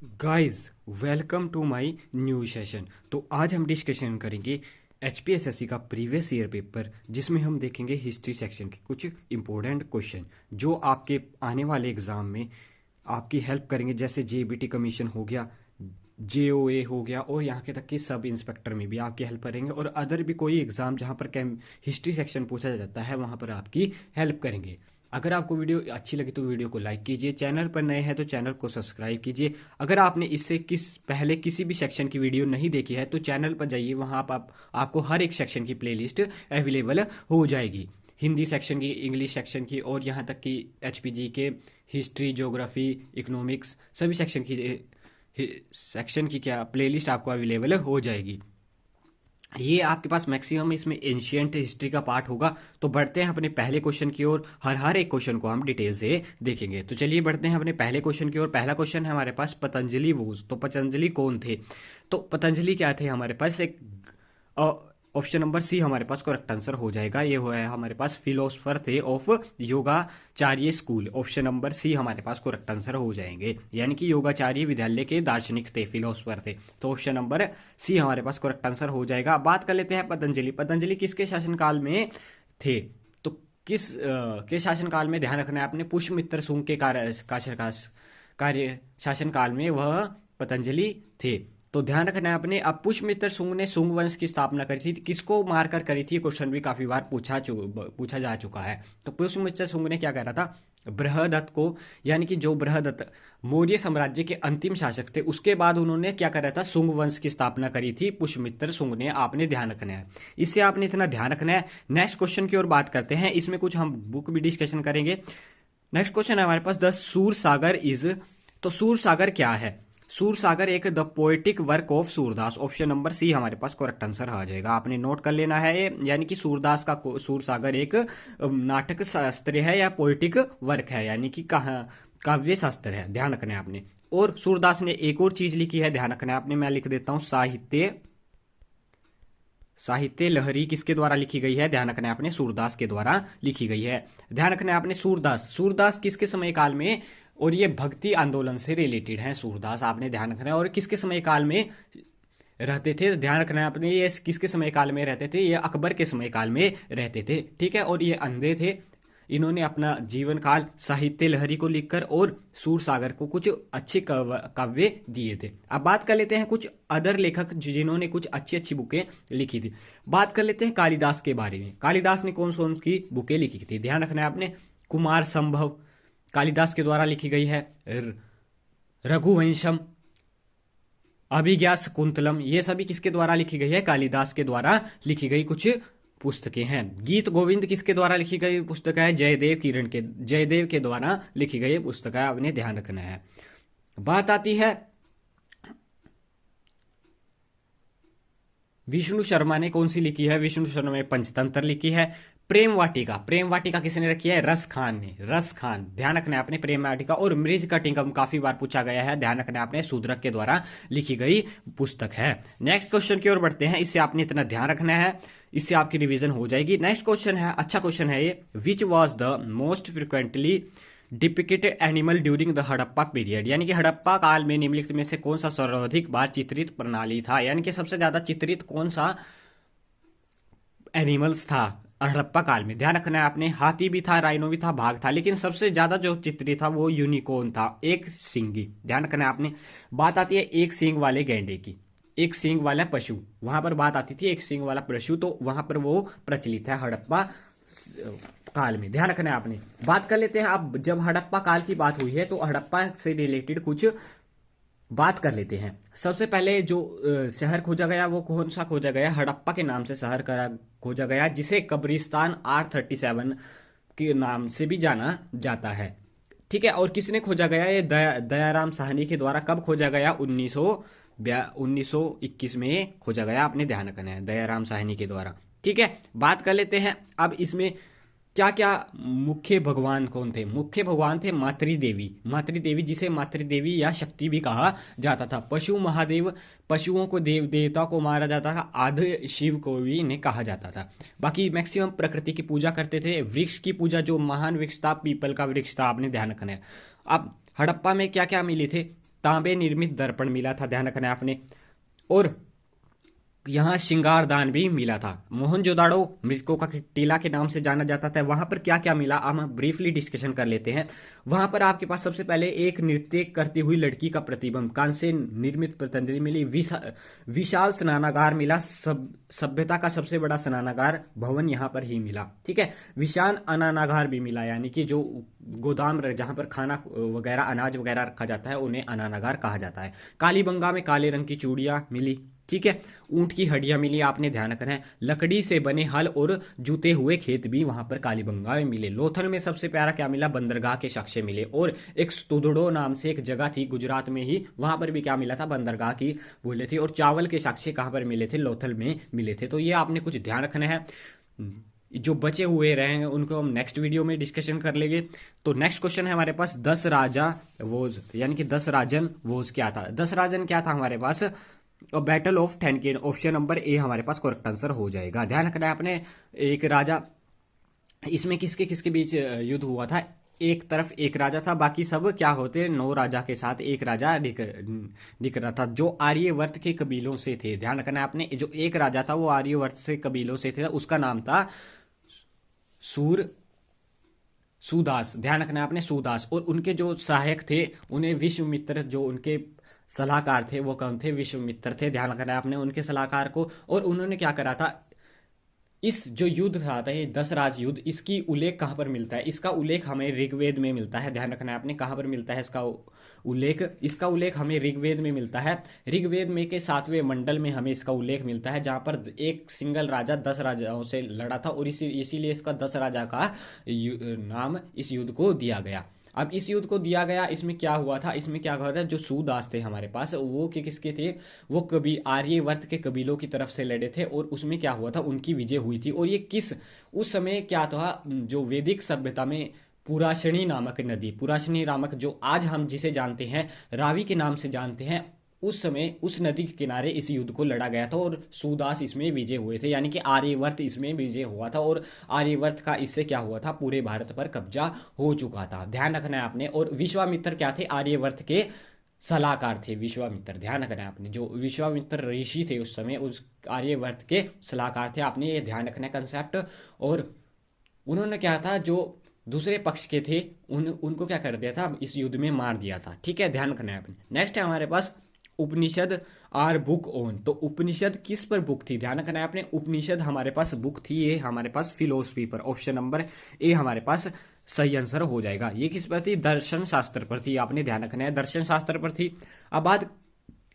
Guys, welcome to my new session. तो आज हम डिस्कशन करेंगे एचपीएसएससी का प्रीवियस ईयर पेपर, जिसमें हम देखेंगे हिस्ट्री सेक्शन के कुछ इंपॉर्टेंट क्वेश्चन जो आपके आने वाले एग्जाम में आपकी हेल्प करेंगे। जैसे जेबीटी कमीशन हो गया, जेओए हो गया, और यहाँ के तक कि सब इंस्पेक्टर में भी आपकी हेल्प करेंगे, और अदर भी कोई एग्जाम जहाँ पर हिस्ट्री सेक्शन पूछा जाता है वहाँ पर आपकी हेल्प करेंगे। अगर आपको वीडियो अच्छी लगी तो वीडियो को लाइक कीजिए, चैनल पर नए हैं तो चैनल को सब्सक्राइब कीजिए। अगर आपने इससे पहले किसी भी सेक्शन की वीडियो नहीं देखी है तो चैनल पर जाइए, वहाँ आप आपको हर एक सेक्शन की प्लेलिस्ट अवेलेबल हो जाएगी। हिंदी सेक्शन की, इंग्लिश सेक्शन की, और यहाँ तक कि एचपीजी के हिस्ट्री, ज्योग्राफी, इकोनॉमिक्स, सभी सेक्शन की क्या प्लेलिस्ट आपको अवेलेबल हो जाएगी। ये आपके पास मैक्सिमम इसमें एंशियंट हिस्ट्री का पार्ट होगा। तो बढ़ते हैं अपने पहले क्वेश्चन की ओर। हर एक क्वेश्चन को हम डिटेल से देखेंगे। तो चलिए बढ़ते हैं अपने पहले क्वेश्चन की ओर। पहला क्वेश्चन है हमारे पास, पतंजलि वोज। तो पतंजलि कौन थे? तो पतंजलि क्या थे हमारे पास? एक ऑप्शन नंबर सी हमारे पास करेक्ट आंसर हो जाएगा। ये हुआ है हमारे पास फिलोसफर थे of Yogacharya school. Option number C हमारे पास करेक्ट आंसर हो जाएंगे, यानी कि योगाचार्य विद्यालय के दार्शनिक थे, फिलोसफर थे। तो ऑप्शन नंबर सी हमारे पास करेक्ट आंसर हो जाएगा। बात कर लेते हैं पतंजलि। पतंजलि किसके शासनकाल में थे? तो के शासनकाल में? ध्यान रखना है आपने, पुष्यमित्र शुंग के कार्य शासनकाल में वह पतंजलि थे। तो ध्यान रखना है आपने। अब पुष्यमित्र शुंग ने शुंग वंश की स्थापना करी थी, किसको मारकर करी थी? क्वेश्चन भी काफी बार पूछा जा चुका है। तो पुष्यमित्र शुंग ने क्या करा था? बृहदत्त को, यानी कि जो बृहदत्त मौर्य साम्राज्य के अंतिम शासक थे, उसके बाद उन्होंने क्या करा था? शुंग वंश की स्थापना करी थी पुष्यमित्र शुंग ने। आपने ध्यान रखना है, इससे आपने इतना ध्यान रखना है। नेक्स्ट क्वेश्चन की ओर बात करते हैं। इसमें कुछ हम बुक भी डिस्कशन करेंगे। नेक्स्ट क्वेश्चन है हमारे पास, द सूर सागर इज। तो सूर सागर क्या है? सूर सागर एक the poetic work of Surdas. Option number C हमारे पास करेक्ट आंसर आ जाएगा। आपने नोट कर लेना है ये, यानी कि सूरदास का सूर सागर एक नाटक शास्त्र है या पोएटिक वर्क है, यानी कि काव्य शास्त्र है। ध्यान रखना है आपने। और सूरदास ने एक और चीज लिखी है, ध्यान रखना है आपने। मैं लिख देता हूं, साहित्य लहरी किसके द्वारा लिखी गई है? ध्यान रखना है आपने, सूरदास के द्वारा लिखी गई है। ध्यान रखना है आपने, सूरदास किसके समय काल में? और ये भक्ति आंदोलन से रिलेटेड है सूरदास, आपने ध्यान रखना है। और किसके समय काल में रहते थे? ध्यान रखना है आपने, ये किसके समय काल में रहते थे? ये अकबर के समय काल में रहते थे, ठीक है। और ये अंधे थे। इन्होंने अपना जीवन काल साहित्य लहरी को लिखकर और सूर सागर को कुछ अच्छे काव्य दिए थे। अब बात कर लेते हैं कुछ अदर लेखक जिन्होंने कुछ अच्छी अच्छी बुकें लिखी थी। बात कर लेते हैं कालिदास के बारे में। कालिदास ने कौन कौन की बुकें लिखी थी? ध्यान रखना है आपने। कुमार संभव कालिदास के द्वारा लिखी गई है। रघुवंशम, अभिज्ञा शकुंतलम, ये सभी किसके द्वारा लिखी गई है? कालिदास के द्वारा लिखी गई कुछ पुस्तकें हैं। गीत गोविंद किसके द्वारा लिखी गई पुस्तक है? जयदेव के द्वारा लिखी गई पुस्तक है, आपने ध्यान रखना है। बात आती है विष्णु शर्मा ने कौन सी लिखी है? विष्णु शर्मा ने पंचतंत्र लिखी है। प्रेम वाटिका किसने रखी है? रस खान, ध्यान रखना है आपने, प्रेम वाटिका। और मृज कटिंगम काफी बार पूछा गया है, ध्यान रखना है आपने, शूद्रक के द्वारा लिखी गई पुस्तक है। नेक्स्ट क्वेश्चन की ओर बढ़ते हैं। इससे आपने इतना ध्यान रखना है, इससे आपकी रिवीजन हो जाएगी। नेक्स्ट क्वेश्चन है, अच्छा क्वेश्चन है ये। Which was the most frequently depicted animal during the Harappa period, यानी कि हड़प्पा काल में निम्नलिखित में से कौन सा सर्वाधिक बार चित्रित प्रणाली था, यानी कि सबसे ज्यादा चित्रित कौन सा एनिमल्स था हड़प्पा काल में? ध्यान रखना है आपने, हाथी भी था, राइनो भी था, बाघ था, लेकिन सबसे ज्यादा जो चित्रित था वो यूनिकॉर्न था, एक सींगी। ध्यान रखना है आपने। बात आती है एक सींग वाले गैंडे की, एक सींग वाला पशु, वहां पर बात आती थी एक सींग वाला पशु, तो वहां पर वो प्रचलित है हड़प्पा काल में। ध्यान रखना है आपने। बात कर लेते हैं, अब जब हड़प्पा काल की बात हुई है तो हड़प्पा से रिलेटेड कुछ बात कर लेते हैं। सबसे पहले जो शहर खोजा गया वो कौन सा खोजा गया? हड़प्पा के नाम से शहर खोजा गया, जिसे कब्रिस्तान R37 के नाम से भी जाना जाता है, ठीक है। और किसने खोजा गया? ये दयाराम साहनी के द्वारा। कब खोजा गया? 1921 में खोजा गया, आपने ध्यान रखना है, दयाराम साहनी के द्वारा, ठीक है। बात कर लेते हैं अब इसमें क्या क्या मुख्य भगवान कौन थे? मुख्य भगवान थे मातृदेवी, जिसे मातृदेवी या शक्ति भी कहा जाता था। पशु महादेव, पशुओं को देवता को मारा जाता था। आधे शिव को भी इन्हें कहा जाता था। बाकी मैक्सिमम प्रकृति की पूजा करते थे। वृक्ष की पूजा, जो महान वृक्ष था, पीपल का वृक्ष था, आपने ध्यान रखना है। अब हड़प्पा में क्या क्या मिले थे? तांबे निर्मित दर्पण मिला था, ध्यान रखना है आपने। और यहाँ श्रृंगारदान भी मिला था। मोहनजोदाड़ो मृतकों का टीला के नाम से जाना जाता था। वहां पर क्या क्या मिला हम ब्रीफली डिस्कशन कर लेते हैं। वहां पर आपके पास सबसे पहले एक नृत्य करती हुई लड़की का प्रतिबिंब कांस्य निर्मित पतंजलि मिली। विशाल स्नानागार मिला, सभ्यता का सबसे बड़ा स्नानागार भवन यहाँ पर ही मिला, ठीक है। विशाल अनानागार भी मिला, यानी कि जो गोदाम जहां पर खाना वगैरह अनाज वगैरह रखा जाता है उन्हें अनानागार कहा जाता है। कालीबंगा में काले रंग की चूड़ियां मिली, ठीक है। ऊंट की हड्डियां मिली, आपने ध्यान रखना है। लकड़ी से बने हल और जूते हुए खेत भी वहां पर कालीबंगा में मिले। लोथल में सबसे प्यारा क्या मिला, बंदरगाह के साक्ष्य मिले। और एक स्तुदड़ो नाम से एक जगह थी गुजरात में ही, वहां पर भी क्या मिला था, बंदरगाह की बोले थे। और चावल के साक्ष्य कहां पर मिले थे, लोथल में मिले थे। तो ये आपने कुछ ध्यान रखना है। जो बचे हुए रहेंगे उनको हम नेक्स्ट वीडियो में डिस्कशन कर लेंगे। तो नेक्स्ट क्वेश्चन है हमारे पास 10 राजा वोज, यानी कि 10 राजन वोज क्या था। 10 राजन क्या था हमारे पास, बैटल ऑफ ठैनकेन, ऑप्शन नंबर ए हमारे पास करेक्ट आंसर हो जाएगा। ध्यान रखना है आपने। एक राजा, इसमें किसके किसके बीच युद्ध हुआ था, एक तरफ एक राजा था, बाकी सब क्या होते 9 राजा के साथ एक राजा दिख रहा था जो आर्यवर्त के कबीलों से थे। ध्यान रखना है आपने, जो एक राजा था वो आर्यवर्त से कबीलों से थे, उसका नाम था सुदास। ध्यान रखना है आपने, सुदास। और उनके जो सहायक थे उन्हें विश्वामित्र, जो उनके सलाहकार थे वो कौन थे, विश्वामित्र थे। ध्यान रखना है आपने उनके सलाहकार को। और उन्होंने क्या करा था, इस जो युद्ध था ये 10 राज युद्ध, इसकी उल्लेख कहां पर मिलता है, इसका उल्लेख हमें ऋग्वेद में मिलता है। ध्यान रखना है आपने, कहां पर मिलता है इसका उल्लेख हमें ऋग्वेद में मिलता है। ऋग्वेद में के 7वें मंडल में हमें इसका उल्लेख मिलता है, जहां पर एक सिंगल राजा 10 राजाओं से लड़ा था। और इसीलिए इसका 10 राजा का नाम इस युद्ध को दिया गया। अब इस युद्ध को दिया गया, इसमें क्या हुआ था, जो सूदास थे हमारे पास, वो किसके थे, वो कभी आर्यवर्त के कबीलों की तरफ से लड़े थे। और उसमें क्या हुआ था, उनकी विजय हुई थी। और ये उस समय क्या था, जो वैदिक सभ्यता में पुराशनी नामक नदी, पुराशनी नामक जो आज हम जिसे जानते हैं रावी के नाम से जानते हैं, उस समय उस नदी के किनारे इस युद्ध को लड़ा गया था। और सूदास इसमें विजय हुए थे, यानी कि आर्यवर्त इसमें विजय हुआ था। और आर्यवर्त का इससे क्या हुआ था, पूरे भारत पर कब्जा हो चुका था। ध्यान रखना है आपने। और विश्वामित्र क्या थे, आर्यवर्त के सलाहकार थे विश्वामित्र। ध्यान रखना है आपने, जो विश्वामित्र ऋषि थे उस समय उस आर्यवर्त के सलाहकार थे। आपने ये ध्यान रखना है कंसेप्ट। और उन्होंने क्या था, जो दूसरे पक्ष के थे उनको क्या कर दिया था, इस युद्ध में मार दिया था, ठीक है। ध्यान रखना है आपने। नेक्स्ट है हमारे पास उपनिषद आर बुक ऑन। तो उपनिषद किस पर बुक थी, ध्यान रखना है आपने। उपनिषद हमारे पास बुक थी, ये हमारे पास फिलोसफी पर, ऑप्शन नंबर ए हमारे पास सही आंसर हो जाएगा। ये किस पर थी, दर्शन शास्त्र पर थी, आपने ध्यान रखना है, दर्शन शास्त्र पर थी। अब बात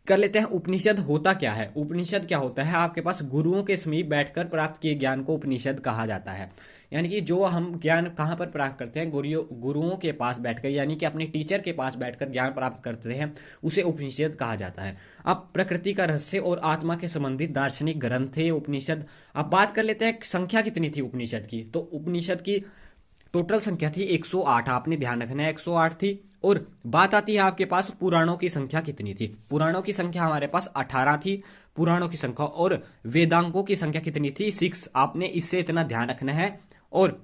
कर लेते हैं उपनिषद होता क्या है। उपनिषद क्या होता है, आपके पास गुरुओं के समीप बैठकर प्राप्त किए ज्ञान को उपनिषद कहा जाता है। यानी कि जो हम ज्ञान कहाँ पर प्राप्त करते हैं, गुरुओं के पास बैठकर, यानी कि अपने टीचर के पास बैठकर ज्ञान प्राप्त करते हैं, उसे उपनिषद कहा जाता है। अब प्रकृति का रहस्य और आत्मा के संबंधित दार्शनिक ग्रंथ थे उपनिषद। अब बात कर लेते हैं संख्या कितनी थी उपनिषद की। तो उपनिषद की टोटल संख्या थी 108, आपने ध्यान रखना है 108 थी। और बात आती है आपके पास पुराणों की संख्या कितनी थी। पुराणों की संख्या हमारे पास 18 थी पुराणों की संख्या। और वेदांगों की संख्या कितनी थी, 6। आपने इससे इतना ध्यान रखना है। और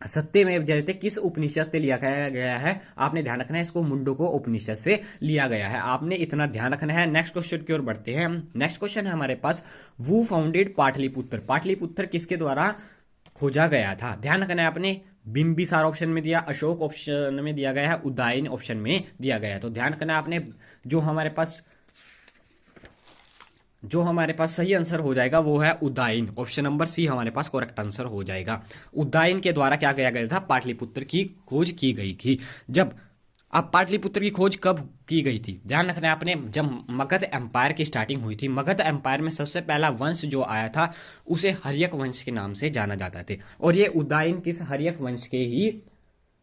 सत्यमेव जयते किस उपनिषद से लिया गया है, आपने ध्यान रखना है, इसको मुंडको उपनिषद से लिया गया है, आपने इतना ध्यान रखना है। नेक्स्ट क्वेश्चन की ओर बढ़ते हैं। नेक्स्ट क्वेश्चन है हमारे पास, वू फाउंडेड पाटलिपुत्र। पाटलिपुत्र किसके द्वारा खोजा गया था, ध्यान रखना है आपने। बिंबिसार ऑप्शन में दिया, अशोक ऑप्शन में दिया गया है, उदयन ऑप्शन में दिया गया है। तो ध्यान रखना है आपने, जो हमारे पास सही आंसर हो जाएगा वो है उदयन, ऑप्शन नंबर सी हमारे पास करेक्ट आंसर हो जाएगा। उदयन के द्वारा क्या किया गया था, पाटलिपुत्र की खोज की गई थी। जब अब पाटलिपुत्र की खोज कब की गई थी, ध्यान रखना है आपने, जब मगध एम्पायर की स्टार्टिंग हुई थी। मगध एम्पायर में सबसे पहला वंश जो आया था उसे हर्यक वंश के नाम से जाना जाता था। और ये उदयन किस हर्यक वंश के ही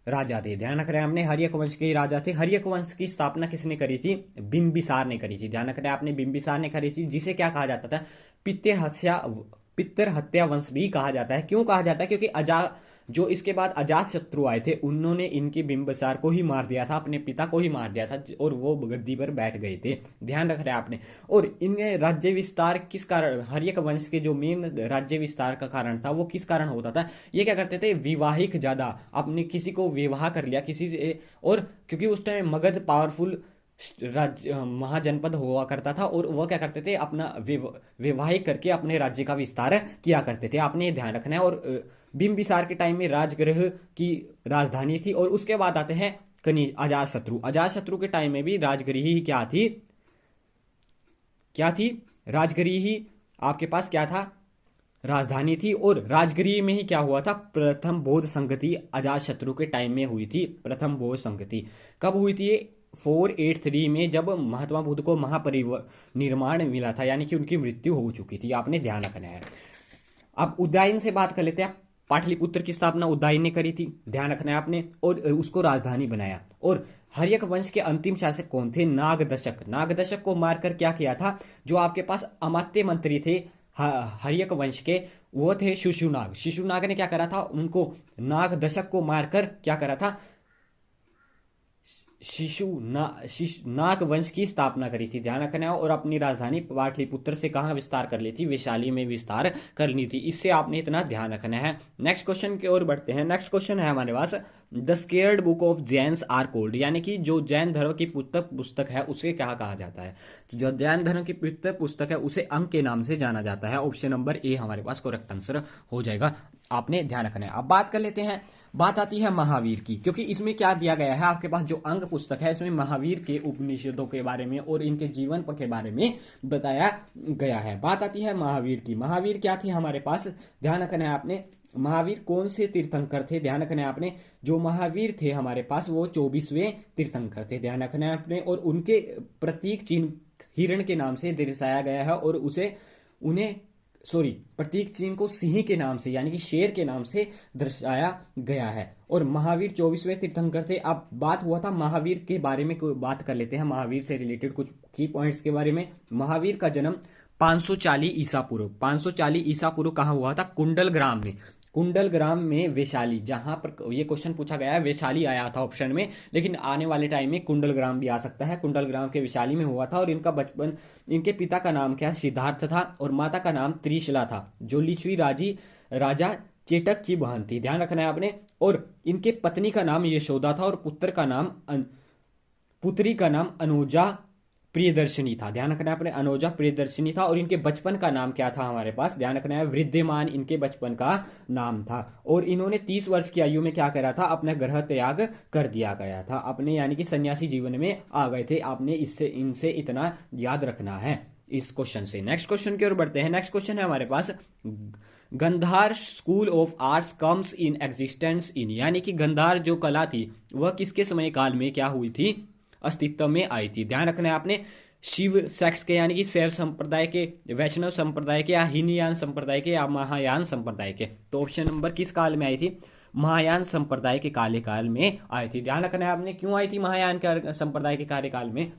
राजा थे, ध्यान रख रहे हैं हमने, हर्यक वंश के ही राजा थे। हर्यक वंश की स्थापना किसने करी थी, बिंबिसार ने करी थी, ध्यान रख रहे हैं आपने, बिंबिसार ने करी थी, जिसे क्या कहा जाता था, पितर हत्या वंश भी कहा जाता है। क्यों कहा जाता है, क्योंकि जो इसके बाद अजात शत्रु आए थे उन्होंने इनके बिंबिसार को ही मार दिया था, अपने पिता को ही मार दिया था, और वो गद्दी पर बैठ गए थे, ध्यान रख रहे हैं आपने। और इनके राज्य विस्तार किस कारण, हर्यक वंश के जो मेन राज्य विस्तार का कारण था वो किस कारण होता था, ये क्या करते थे, विवाहिक ज्यादा, आपने किसी को विवाह कर लिया किसी से, और क्योंकि उस टाइम मगध पावरफुल महाजनपद हुआ करता था, और वह क्या करते थे, अपना वैवाहिक करके अपने राज्य का विस्तार किया करते थे। आपने ये ध्यान रखना है। और बिंबिसार के टाइम में राजगृह की राजधानी थी। और उसके बाद आते हैं अजातशत्रु। अजातशत्रु के टाइम में भी राजगृह ही क्या थी, राजगृह ही आपके पास क्या था, राजधानी थी। और राजगृह में ही क्या हुआ था, प्रथम बौद्ध संगति अजातशत्रु के टाइम में हुई थी। प्रथम बौद्ध संगति कब हुई थी, ये 483 में, जब महात्मा बुद्ध को महापरिनिर्वाण मिला था, यानी कि उनकी मृत्यु हो चुकी थी। आपने ध्यान रखना है। अब उदयन से बात कर लेते हैं। पाटलिपुत्र की स्थापना उदयन ने करी थी, ध्यान रखना है आपने, और उसको राजधानी बनाया। और हर्यक वंश के अंतिम शासक कौन थे, नागदशक। नागदशक को मारकर क्या किया था, जो आपके पास अमात्य मंत्री थे हर्यक वंश के, वो थे शिशुनाग। शिशुनाग ने क्या करा था, उनको नागदशक को मारकर क्या करा था, नाग वंश की स्थापना करी थी, ध्यान रखना है। और अपनी राजधानी पाटलिपुत्र से कहाँ विस्तार कर ली थी, वैशाली में विस्तार करनी थी। इससे आपने इतना ध्यान रखना है। नेक्स्ट क्वेश्चन की ओर बढ़ते हैं। नेक्स्ट क्वेश्चन है हमारे पास, the sacred book of Jains are called, यानी कि जो जैन धर्म की पुस्तक है उसे क्या कहा जाता है। तो जो जैन धर्म की पुस्तक है उसे अंक के नाम से जाना जाता है। ऑप्शन नंबर ए हमारे पास करेक्ट आंसर हो जाएगा। आपने ध्यान रखना है। अब बात कर लेते हैं, बात आती है महावीर की, क्योंकि इसमें क्या दिया गया है, आपके पास जो अंग पुस्तक है इसमें महावीर के उपनिषदों के बारे में और इनके जीवन के बारे में बताया गया है। बात आती है महावीर की। महावीर क्या थे हमारे पास, ध्यान रखना है आपने। महावीर कौन से तीर्थंकर थे, ध्यान रखना है आपने। जो महावीर थे हमारे पास वो 24वें तीर्थंकर थे, ध्यान रखना है आपने। और उनके प्रतीक चिन्ह हिरण के नाम से दर्शाया गया है, और प्रतीक चिन्ह को सिंह के नाम से, यानी कि शेर के नाम से दर्शाया गया है। और महावीर 24वें तीर्थंकर थे। अब बात हुआ था महावीर के बारे में, बात कर लेते हैं महावीर से रिलेटेड कुछ की पॉइंट्स के बारे में। महावीर का जन्म 540 ईसा पूर्व, 540 ईसा पूर्व कहाँ हुआ था, कुंडलग्राम में। कुंडलग्राम में वैशाली, जहां पर ये क्वेश्चन पूछा गया है वैशाली आया था ऑप्शन में, लेकिन आने वाले टाइम में कुंडलग्राम भी आ सकता है। कुंडलग्राम के वैशाली में हुआ था। और इनका बचपन, इनके पिता का नाम क्या, सिद्धार्थ था, और माता का नाम त्रिशला था, जो लिच्छवी राजा चेटक की बहन थी, ध्यान रखना है आपने। और इनके पत्नी का नाम यशोदा था, और पुत्री का नाम अनुजा प्रियदर्शनी था, ध्यान रखना है आपने, अनुजा प्रियदर्शनी था। और इनके बचपन का नाम क्या था हमारे पास, ध्यान रखना है, वृद्धिमान इनके बचपन का नाम था। और इन्होंने 30 वर्ष की आयु में क्या करा था, अपना ग्रह त्याग कर दिया गया था अपने, यानी कि सन्यासी जीवन में आ गए थे। आपने इनसे इतना याद रखना है इस क्वेश्चन से। नेक्स्ट क्वेश्चन की ओर बढ़ते हैं। नेक्स्ट क्वेश्चन है हमारे पास, Gandhara school of arts comes in existence in, यानी कि गंधार जो कला थी वह किसके समय काल में क्या हुई थी, अस्तित्व में आई थी। ध्यान रखना है आपने, शिव सेक्ट के, यानी कि शैव संप्रदाय के, वैष्णव संप्रदाय के, या हीनयान संप्रदाय के, या महायान संप्रदाय के। तो ऑप्शन नंबर किस काल में आई थी, महायान संप्रदाय के काल में आई थी। ध्यान रखना है आपने, क्यों आई थी महायान संप्रदाय के कार्यकाल में,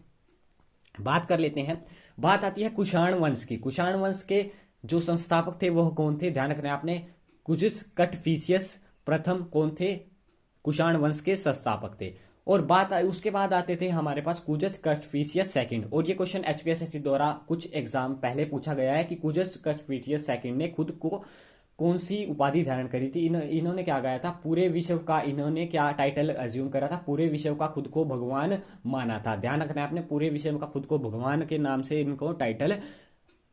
बात कर लेते हैं। बात आती है कुषाण वंश की। कुषाण वंश के जो संस्थापक थे वह कौन थे, ध्यान रखना है आपने, कुजुस कटफिशियस प्रथम कौन थे, कुषाण वंश के संस्थापक थे। और उसके बाद आते थे हमारे पास कुजस कटफिशियस सेकंड। और ये क्वेश्चन एचपीएससी द्वारा कुछ एग्जाम पहले पूछा गया है कि कुजस कटफिशियस सेकंड ने खुद को कौन सी उपाधि धारण करी थी। इन्होंने क्या गाया था, पूरे विश्व का, इन्होंने क्या टाइटल अज्यूम करा था, पूरे विश्व का खुद को भगवान माना था। ध्यान रखना है आपने, पूरे विश्व का खुद को भगवान के नाम से इनको टाइटल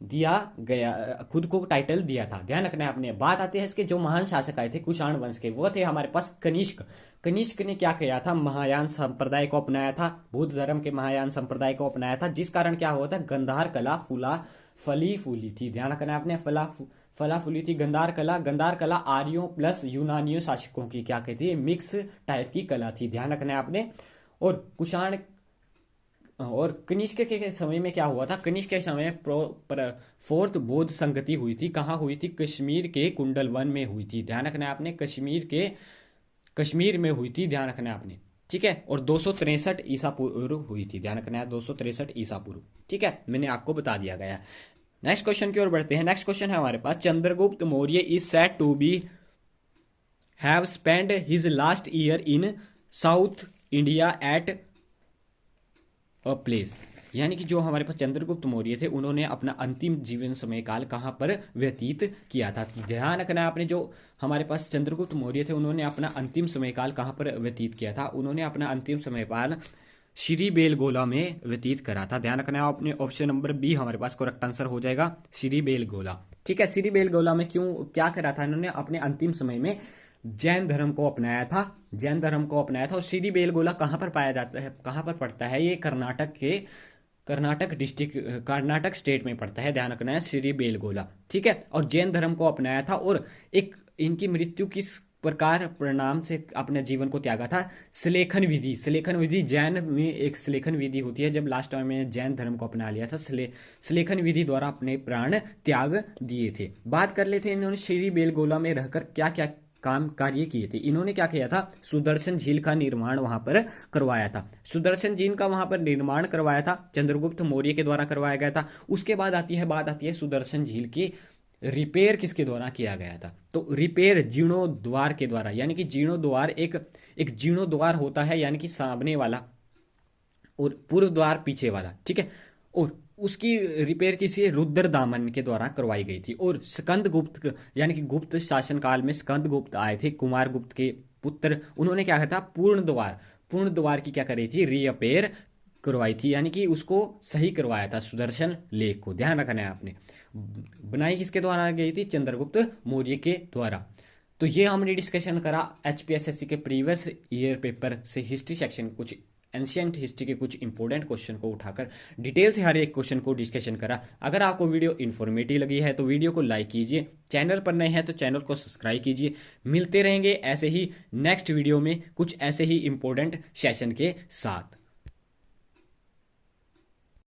दिया गया, खुद को टाइटल दिया था, ध्यान रखना है आपने। बात आती है इसके जो महान शासक आए थे कुषाण वंश के, वो थे हमारे पास कनिष्क। कनिष्क ने क्या किया था, महायान संप्रदाय को अपनाया था, बुद्ध धर्म के महायान संप्रदाय को अपनाया था, जिस कारण क्या हुआ था, गंधार कला फली फूली थी। ध्यान रखना है आपने, फला फूली थी गंधार कला आर्यों प्लस यूनानियों शासकों की क्या कहती है, मिक्स टाइप की कला थी, ध्यान रखना है आपने। और कनिष्क के समय में क्या हुआ था, कनिष्क के समय फोर्थ बौद्ध संगति हुई थी, कहाँ हुई थी, कश्मीर के कुंडलवन में हुई थी, ध्यान रखना है आपने, कश्मीर में हुई थी, ध्यान रखना है आपने, ठीक है। और 263 ईसा पूर्व हुई थी, ध्यान रखना है, 263 ईसा पूर्व, ठीक है, मैंने आपको बता दिया गया। नेक्स्ट क्वेश्चन की ओर बढ़ते हैं। नेक्स्ट क्वेश्चन है हमारे पास, Chandragupta Maurya is said to be have spend his last year in South India at a place, यानी कि जो हमारे पास चंद्रगुप्त मौर्य थे उन्होंने अपना अंतिम जीवन समय काल कहाँ पर व्यतीत किया था। ध्यान रखना है आपने, जो हमारे पास चंद्रगुप्त मौर्य थे उन्होंने अपना अंतिम समय काल कहाँ पर व्यतीत किया था, उन्होंने अपना अंतिम समय काल श्री बेलगोला में व्यतीत करा था। ध्यान रखना है आपने, ऑप्शन नंबर बी हमारे पास करेक्ट आंसर हो जाएगा, श्री बेलगोला। ठीक है, श्री बेलगोला में क्यों क्या करा था इन्होंने, अपने अंतिम समय में जैन धर्म को अपनाया था, जैन धर्म को अपनाया था। और श्री बेलगोला कहाँ पर पाया जाता है, कहाँ पर पड़ता है, ये कर्नाटक के कर्नाटक डिस्ट्रिक्ट, कर्नाटक स्टेट में पड़ता है। ध्यान रखना है, श्री बेलगोला। ठीक है, और जैन धर्म को अपनाया था। और एक इनकी मृत्यु किस प्रकार परिणाम से अपने जीवन को त्यागा था, स्लेखन विधि। स्लेखन विधि, जैन में एक स्लेखन विधि होती है, जब लास्ट टाइम में जैन धर्म को अपना लिया था, स्लेखन विधि द्वारा अपने प्राण त्याग दिए थे। बात कर लेते हैं इन्होंने श्री बेलगोला में रहकर क्या क्या काम कार्य किए थे। इन्होंने क्या किया था, सुदर्शन झील का निर्माण वहां पर करवाया था। सुदर्शन झील का वहां पर निर्माण करवाया था, चंद्रगुप्त मौर्य के द्वारा करवाया गया था। उसके बाद बात आती है सुदर्शन झील की रिपेयर किसके द्वारा किया गया था। तो रिपेयर जीर्णोद्वार के द्वारा, यानी कि जीर्णोद्वार एक जीर्णोद्वार होता है, यानी कि सामने वाला और पूर्व द्वार पीछे वाला। ठीक है, और उसकी रिपेयर किसी रुद्रदामन के द्वारा करवाई गई थी। और स्कंद गुप्त, यानी कि गुप्त शासन काल में स्कंद गुप्त आए थे, कुमार गुप्त के पुत्र, उन्होंने क्या किया था, पूर्ण द्वार की क्या करी थी, रिपेयर करवाई थी, यानी कि उसको सही करवाया था सुदर्शन लेक को। ध्यान रखना है आपने, बनाई किसके द्वारा गई थी, चंद्रगुप्त मौर्य के द्वारा। तो ये हमने डिस्कशन करा एचपीएसएससी के प्रीवियस ईयर पेपर से हिस्ट्री सेक्शन, कुछ एंशियंट हिस्ट्री के कुछ इंपॉर्टेंट क्वेश्चन को उठाकर डिटेल से हर एक क्वेश्चन को डिस्कशन करा। अगर आपको वीडियो इन्फॉर्मेटिव लगी है तो वीडियो को लाइक कीजिए, चैनल पर नए हैं तो चैनल को सब्सक्राइब कीजिए। मिलते रहेंगे ऐसे ही नेक्स्ट वीडियो में कुछ ऐसे ही इंपॉर्टेंट सेशन के साथ।